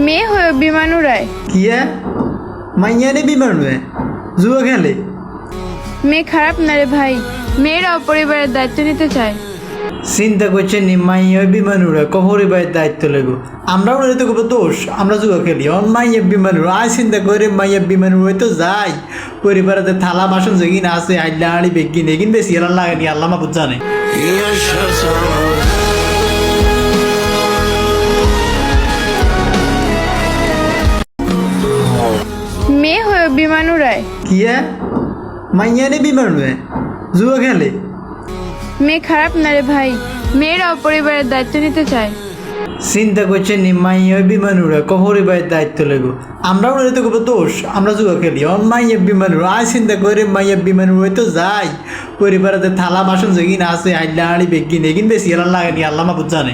মেয়ে হয়ে বিমান উড়ায়। কি মাইয়া নে বিমান উড়ে জুয়া খেলে? মেয়ে খারাপ না রে ভাই, মেয়েরাও পরিবারের দায়িত্ব নিতে চায়। চিন্তা করছেন নি মাইয়া বিমান উড়ে পরিবারের দায়িত্ব লেগো? আমরা উড়ে তো কোনো দোষ, আমরা জুয়া খেলি। মাইয়া বিমান উড়ে আয় চিন্তা করে মাইয়া বিমান উড়ে তো যাই পরিবারের থালা বাসন যেগিন আছে আইলা আড়ি বেগিন এগিন বেশি এলার লাগেনি আল্লাহ মাহবুব জানে। মেয়ে হয়ে বিমান উড়ায়। কি মাইয়া নে বিমান উড়ে জুয়া খেলে? মেয়ে খারাপ না রে ভাই, মেয়েরাও পরিবারের দায়িত্ব নিতে চায়। চিন্তা করছেন নি মাইয়া বিমান উড়ে পরিবারের দায়িত্ব লেগো? আমরা উড়ে তো কোনো দোষ, আমরা জুয়া খেলি। মাইয়া বিমান উড়ে আয় চিন্তা করে মাইয়া বিমান উড়ে তো যাই পরিবারের থালা বাসন যেগিন আছে আইলা আড়ি বেগিন এগিন বেশি এলার লাগেনি আল্লাহ মাহবুব জানে।